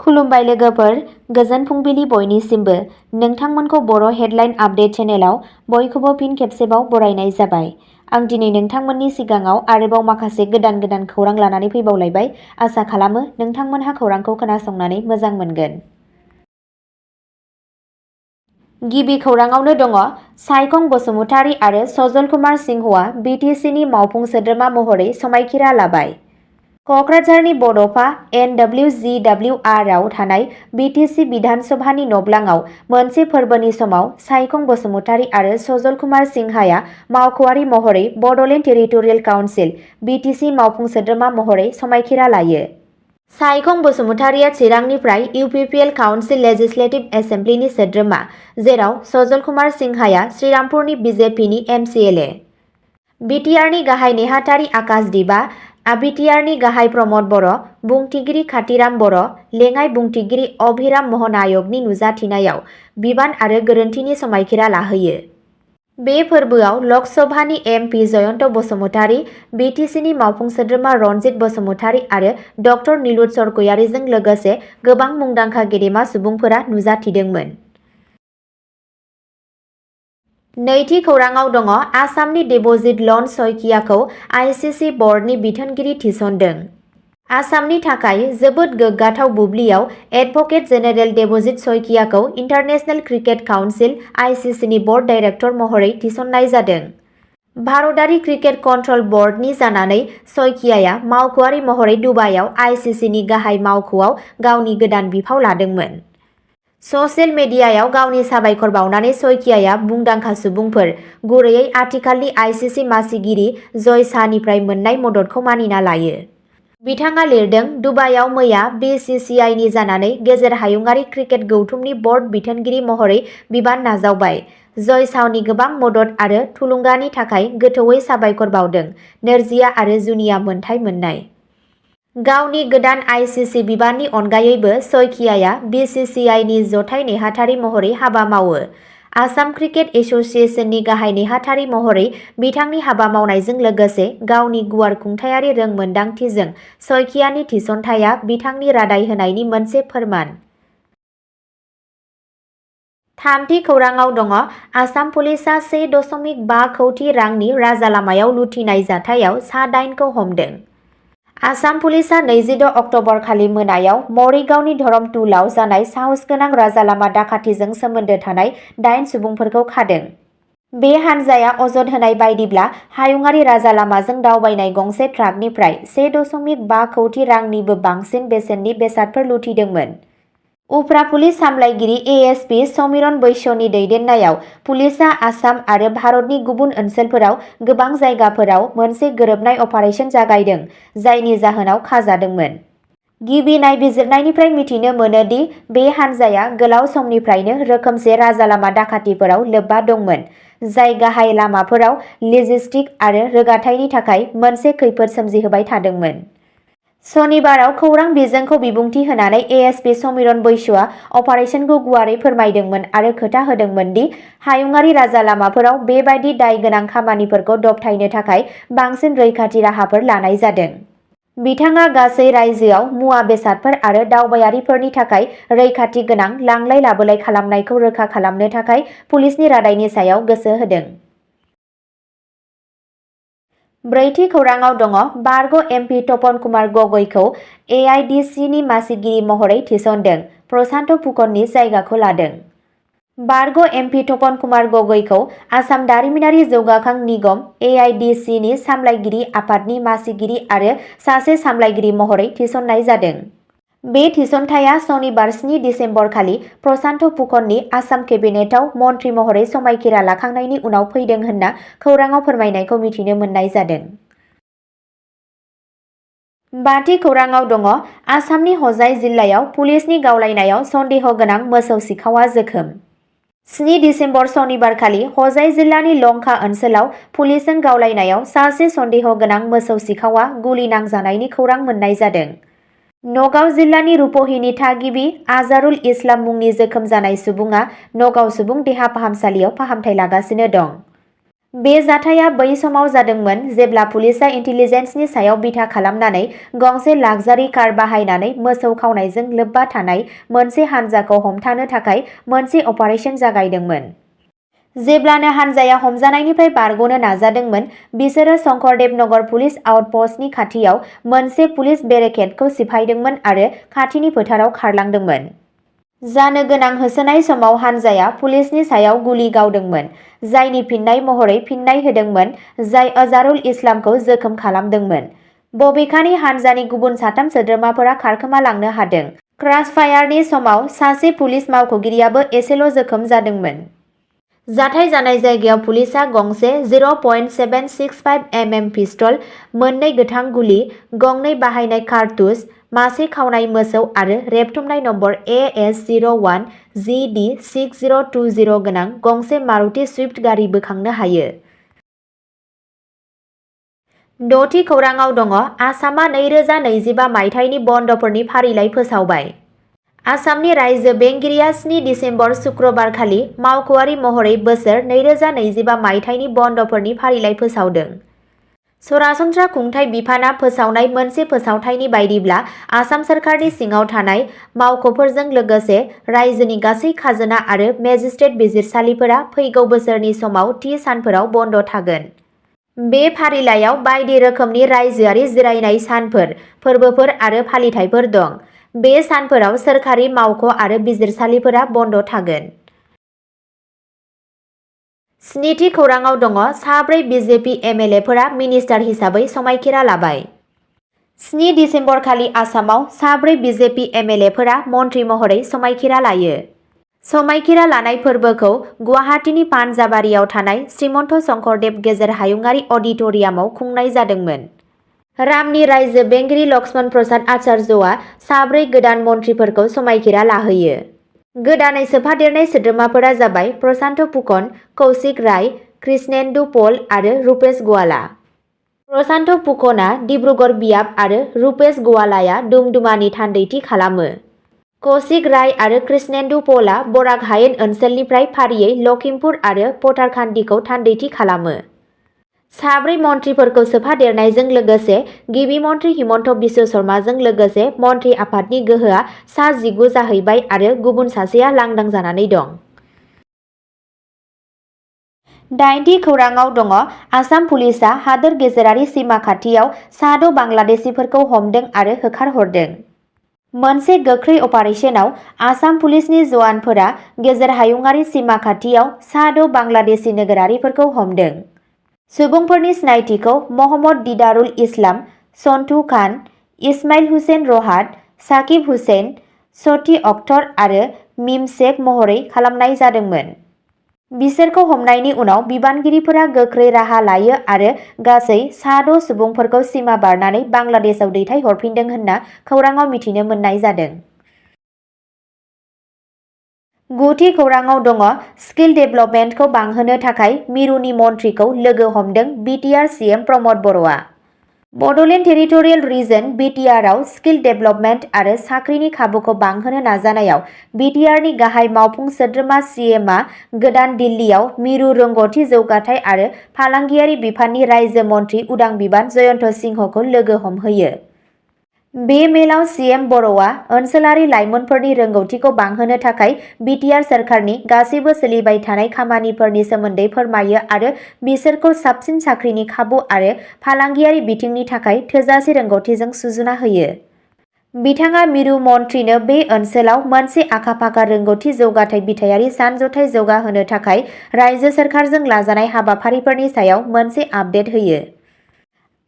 खुलुमबाय लोगोफोर, गोजोन फुंबिलि बयनिसिमबो। नोंथांमोनखौ बर' हेडलाइन आपडेट चेनेलाव बयखौबो फिन खेबसेबाव बरायनाय जाबाय। आं दिनै नोंथांमोननि सिगाङाव आरोबाव माखासे गोदान खौरां लानानै फैबावलायबाय। आसा खालामो नोंथांमोनहा खौरांखौ खोनासंनानै मोजां मोनगोन। गिबि खौराङावनो दङ, सायखं बसुमतारी आरो सजल कुमार सिंहआ BTCनि मावफुं सोद्रोमा महरै समायखिरा लाबाय। क'क्राझारनि बड'फा NWGWR आव थानाय BTC बिधान सभानि नब्लाङाव मोनसे फोरबोनि समाव सायखं बसुमतारी आरो सजल कुमार सिंहाया मावख'आरि महरै बड'लेण्ड टेरिटरियेल काउन्सिल BTC मावफुं सोद्रोमा महरै समायखिरा लायो। सायखं बसुमतारीया चिरांनिफ्राय UPPL काउन्सिल लेजिस्लेटिभ एसेमब्लिनि सोद्रोमा, जेराव सजल कुमार सिंहाया श्रीरामपुरनि BJPनि MCLA। बिटिआरनि गाहाय नेहाथारि आकाशदीपआ बिटिआरनि गाहाय प्रमद बर', बुंथिगिरि खाथिराम बर', लेङाइ बुंथिगिरि अभिराम महन आयगनि नुजाथिनायाव बिबान आरो गोरोन्थिनि समायखिरा लाहोयो। बे फोरबोआव लक सभानि MP जयन्त बसुमतारी, BTCनि मावफुं सोद्रोमा रनजित बसुमतारी आरो डक्टर निलुत सरगयारीजों लोगोसे गोबां मुंदांखा गेदेमा सुबुंफोरा नुजाथिदोंमोन। नैथि खौराङाव दङ, आसामनि देबजित लन सइकियाखौ ICC बर्डनि बिथोनगिरि थिसनदों। आसामनि थाखाय जोबोद गोग्गाथाव बुब्लियाव एडभकेट जेनेरेल देबजित सइकियाखौ इन्टारनेशनेल क्रिकेट काउन्सिल ICCनि बर्ड डाइरेक्टर महरै थिसननाय जादों। भारतारि क्रिकेट कन्ट्रल बर्डनि जानानै सइकियाया मावख'आरि महरै दुबाइआव ICCनि गाहाय मावख'आव गावनि गोदान बिफाव लादोंमोन। ससियेल मिडियायाव गावनि साबायखर बावनानै सइकियाया मुंदांखा सुबुंफोर, गुरैयै आथिखालनि ICC मासिगिरि जय शाहनिफ्राय मोन्नाय मददखौ मानिना लायो। बिथाङा लिरदों, दुबाइआव मैया BCCIनि जानानै गेजेर हायुंआरि क्रिकेट गौथुमनि बर्ड बिथोनगिरि महरै बिबान नाजावबाय। जय शाहनि गोबां मदद आरो थुलुंगानि थाखाय गोथौवै साबायखर बावदों। नोरजिया आरो जुनिया मोनथाय मोननाय। गावनि गोदान ICC बिबाननि अनगायैबो सइकियाया BCCIनि जथाय नेहाथारि महरै हाबा मावो। आसाम क्रिकेट एस'सिएशननि गाहाय नेहाथारि महरै बिथांनि हाबा मावनायजों लोगोसे गावनि गुवार खुंथायारि रोंमोनदांथिजों सइकियानि थिसनथाया बिथांनि रादाय होनायनि मोनसे फोरमान। थामथि खौराङाव दङ, आसाम पुलिसआ 1.5 कौटि रांनि राजालामायाव लुथिनाय जाथायाव सा 8 खौ हमदों। आसाम पुलिसआ 26 अक्ट'बर खालि मोनायाव मरिगावनि धरमतुलाव जानाय साहसगोनां राजालामा दाखाथिजों सोमोन्दो थानाय 8 सुबुंफोरखौ खादों। बे हानजाया अजद होनाय बायदिब्ला हायुंआरि राजालामाजों दावबायनाय गंसे ट्राकनिफ्राय 1.5 कौटि रांनिबो बांसिन बेसेननि बेसादफोर लुथिदोंमोन। उफ्रा पुलिस सामलायगिरि ASP समिरन बैश्यनि दैदेननायाव पुलिसआ आसाम आरो भारतनि गुबुन ओनसोलफोराव गोबां जायगाफोराव मोनसे गोरोबनाय अपारेशन जागायदों, जायनि जाहोनाव खाजादोंमोन। गिबि नायबिजिरनायनिफ्राय मिथिनो मोनो दि बे हानजाया गोलाव समनिफ्रायनो रोखोमसे राजालामा दाखाथिफोराव लोब्बा दंमोन, जाय गाहाय लामाफोराव लजिस्टिक आरो रोगाथायनि थाखाय मोनसे खैफोद सोमजिहोबाय थादोंमोन। सनिबाराव खौरां बिजोंखौ बिबुंथि होनानै ASP समिरन बैश्यआ अपारेशनखौ गुवारै फोरमायदोंमोन आरो खोथा होदोंमोन दि हायुंआरि राजालामाफोराव बेबादि दाय गोनां खामानिफोरखौ दबथायनो थाखाय बांसिन रैखाथि राहाफोर लानाय जादों। बिथाङा गासै रायजोआव मुवा बेसादफोर आरो दावबायारिफोरनि थाखाय रैखाथि गोनां लांलाय लाबोलाय खालामनायखौ रोखा खालामनो थाखाय पुलिसनि रादायनि सायाव गोसो होदों। ब्रैथि खौराङाव दङ, बारग' MP तपन कुमार गगैखौ AIDCनि मासिगिरि महरै थिसनदों, प्रशान्त फुकननि जायगाखौ लादों। बारग' MP तपन कुमार गगैखौ आसाम दारिमिनारि जौगाखां निगम AIDCनि सामलायगिरि आफादनि मासिगिरि आरो सासे सामलायगिरि महरै थिसननाय जादों। बे थिसनथाया सनिबार 7 दिसेम्बर खालि प्रशान्त फुकननि आसाम केबिनेटआव मन्थ्रि महरै समायखिरा लाखांनायनि उनाव फैदों होनना खौराङाव फोरमायनायखौ मिथिनो मोननाय जादों। बाथि खौराङाव दङ, आसामनि हजाइ जिल्लायाव पुलिसनि गावलायनायाव सन्देह गोनां मोसौ सिखावआ जोखोम। 7 दिसेम्बर सनिबारखालि हजाइ जिल्लानि लंखा ओनसोलाव पुलिसजों गावलायनायाव सासे सन्देह गोनां मोसौ सिखावआ गुलि नांजानायनि खौरां मोननाय जादों। नगाव जिल्लानि रुपहिनि थागिबि आजारुल इस्लाम मुंनि जोखोम जानाय सुबुङा नगाव सुबुं देहा फाहामसालियाव फाहामथाय लागासिनो दं। बे जाथाया बै समाव जादोंमोन जेब्ला पुलिसआ इन्टेलिजेन्सनि सायाव बिथा खालामनानै गंसे लाक्जारि कार बाहायनानै मोसौ खावनायजों लोब्बा थानाय मोनसे हानजाखौ हमथानो थाखाय मोनसे अपारेशन जागायदोंमोन। जेब्लानो हानजाया हमजानायनिफ्राय बारग'नो नाजादोंमोन, बिसोरो शंकरदेव नगर पुलिस आउटपस्टनि खाथियाव मोनसे पुलिस बेरेकेडखौ सिफायदोंमोन आरो खाथिनि फोथाराव खारलांदोंमोन। जानो गोनां होसोनाय समाव हानजाया पुलिसनि सायाव गुलि गावदोंमोन, जायनि फिननाय महरै फिननाय होदोंमोन, जाय अजारुल इस्लामखौ जोखोम खालामदोंमोन। बबेखानि हानजानि गुबुन 3 सोद्रोमाफोरा खारखोमालांनो हादों। क्रासफायारनि समाव सासे पुलिस मावख'गिरियाबो एसेल' जोखोम जादोंमोन। जाथाय जानाय जायगायाव पुलिसआ गंसे 0.765 mm पिस्तल, 2 गोथां गुलि, 2 बाहायनाय कारतुज, मासे खावनाय मोसौ आरो रेबथुमनाय नम्बर AS01 GD 6020 गोनां गंसे मारुति स्विफ्ट गारि बोखांनो हायो। 6थि खौराङाव दङ आसामआ 2025 मायथाइनि बन्दफोरनि फारिलाइ फोसावबाय। आसामनि रायजो बेंगिरिया 7 दिसेम्बर शुक्रबारखालि मावख'आरि महरै बोसोर 2025 मायथाइनि बन्दफोरनि फारिलाइ फोसावदों। सरासनस्रा खुंथाय बिफानआ फोसावनाय मोनसे फोसावथायनि बायदिब्ला आसाम सोरखारनि सिङाव थानाय मावख'फोरजों लोगोसे रायजोनि गासै खाजोना आरो मेजिस्ट्रेट बिजिरसालिफोरा फैगौ बोसोरनि समाव थि सानफोराव बन्द थागोन। बे फारिलाइयाव बायदि रोखोमनि रायजोआरि जिरायनाय सानफोर, फोरबोफोर आरो फालिथायफोर दं। बे सानफोराव सोरखारि मावख' आरो बिजिरसालिफोरा बन्द थागोन। 7थि खौराङाव दङ 4 बिजेपि एमएलएफोरा मिनिस्टार हिसाबै समायखिरा लाबाय। 7 दिसेम्बरखालि आसामाव 4 बिजेपि एमएलएफोरा मन्थ्रि महरै समायखिरा लायो। समायखिरा लानाय फोरबोखौ गुवाहाटीनि पानजाबारियाव थानाय श्रीमन्त शंकरदेव गेजेर हायुंआरि अडिट'रियामाव खुंनाय जादोंमोन। रामनि रायजो बेंगिरि लक्ष्मण प्रसाद आचार्यआ 4 गोदान मन्थ्रिफोरखौ समायखिरा लाहोयो। गोदानै सोफादेरनाय सोद्रोमाफोरा जाबाय प्रशान्त फुकन, कौशिक राय, कृष्णेन्दु पल आरो रुपेश गवाला। प्रशान्त फुकनआ डिब्रुगड़ बियाब आरो रुपेश गवालाया दुमदुमानि थान्दैथि खालामो। कौशिक राय आरो कृष्णेन्दु पलआ बराक हायेन ओनसोलनिफ्राय फारियै लखिमपुर आरो पथारकान्दिखौ थान्दैथि खालामो। 4 मन्थ्रिफोरखौ सोफादेरनायजों लोगोसे गिबि मन्थ्रि हिमन्त बिश्व शर्माजों लोगोसे मन्थ्रि आफादनि गोहोआ सा 19 जाहैबाय आरो गुबुन सासेया लांदां जानानै दं। 8थि खौराङाव दङ आसाम पुलिसआ हादोर गेजेरारि सीमा खाथियाव सा 6 बांलादेशीफोरखौ हमदों आरो होखारहरदों। मोनसे गोख्रै अपारेशनाव आसाम पुलिसनि जवानफोरा गेजेर हायुंआरि सीमा खाथियाव सा 6 बांलादेशी नोगोरारिफोरखौ हमदों। सुबुंफोरनि सिनायथिखौ महम्मद दिदारुल इस्लाम, सन्टु खान, इस्माइल हुसैन रहात, साकिब हुसैन, शफी अख्तर आरो मीम शेख महरै खालामनाय जादोंमोन। बिसोरखौ हमनायनि उनाव बिबानगिरिफोरा गोख्रै राहा लायो आरो गासै सा 6 सुबुंफोरखौ सीमा बारनानै बांलादेशआव दैथायहरफिनदों होनना खौराङाव मिथिनो मोननाय जादों। 9थि खौराङाव दङ स्किल डेभेलपमेन्टखौ बांहोनो थाखाय मिरुनि मन्थ्रिखौ लोगो हमदों बिटिआर सिएम प्रमद बर'आ। बड'लेण्ड टेरिटरियेल रिजन बिटिआरआव स्किल डेभेलपमेन्ट आरो साख्रिनि खाबुखौ बांहोनो नाजानायाव बिटिआरनि गाहाय मावफुं सोद्रोमा सिएमआ गोदान दिल्लीयाव मिरु रोंग'थि जौगाथाय आरो फालांगियारि बिफाननि रायजो मन्थ्रि उदां बिबान जयन्त सिंहखौ लोगो हमहैयो। बे मेलाव सिएम बर'आ ओनसोलारि लाइमोनफोरनि रोंगौथिखौ बांहोनो थाखाय बिटिआर सोरखारनि गासैबो सोलिबाय थानाय खामानिफोरनि सोमोन्दै फोरमायो आरो बिसोरखौ साबसिन साख्रिनि खाबु आरो फालांगियारि बिथिंनि थाखाय थोजासे रोंगौथिजों सुजुना होयो। बिथाङा मिरु मन्थ्रिनो बे ओनसोलाव मोनसे आखा-फाखा रोंगौथि जौगाथाय बिथायारि सानज'थाय जौगाहोनो थाखाय रायजो सोरखारजों लाजानाय हाबाफारिफोरनि सायाव मोनसे आपडेट होयो।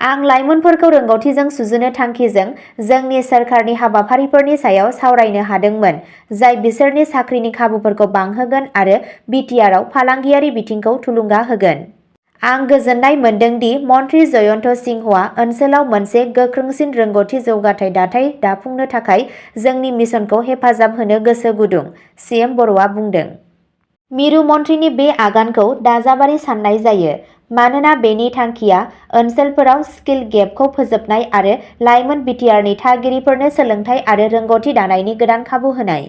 आं लाइमोनफोरखौ रोंगौथिजों सुजुनो थांखिजों जोंनि सोरखारनि हाबाफारिफोरनि सायाव सावरायनो हादोंमोन, जाय बिसोरनि साख्रिनि खाबुफोरखौ बांहोगोन आरो बिटिआरआव फालांगियारि बिथिंखौ थुलुंगा होगोन। आं गोजोननाय मोन्दों दि मन्थ्रि जयन्त सिंहआ ओनसोलाव मोनसे गोख्रोंसिन रोंगौथि जौगाथाय दाथाय दाफुंनो थाखाय जोंनि मिशनखौ हेफाजाब होनो गोसो गुदुं, सिएम बर'आ बुंदों। मिरु मन्थ्रिनि बे आगानखौ दाजाबारि साननाय जायो, मानोना बेनि थांखिया ओनसोलफोराव स्किल गेपखौ फोजोबनाय आरो लाइमोन बिटिआरनि थागिरिफोरनो सोलोंथाय आरो रोंगौथि दानायनि गोदान खाबु होनाय।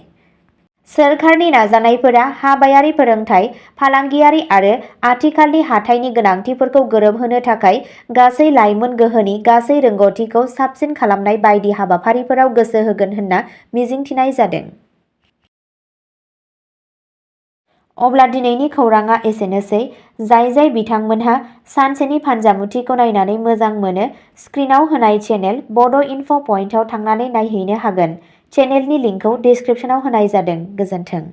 सोरखारनि नाजानायफोरा हाबायारि फोरोंथाय, फालांगियारि आरो आथिखालनि हाथाइनि गोनांथिफोरखौ गोरोबहोनो थाखाय गासै लाइमोन गोहोनि गासै रोंग'थिखौ साबसिन खालामनाय बायदि हाबाफारिफोराव गोसो होगोन होनना मिजिंथिनाय जादों। अब्ला दिनैनि खौराङा एसेनोसै। जाय बिथांमोनहा सानसेनि फानजामुथिखौ नायनानै मोजां मोनो, स्क्रिनाव होनाय चेनेल बड' इनफ' पइन्टआव थांनानै नायहैनो हागोन। चेनेलनि लिंकखौ डिस्क्रिप्शनाव होनाय जादों। गोजोन्थों।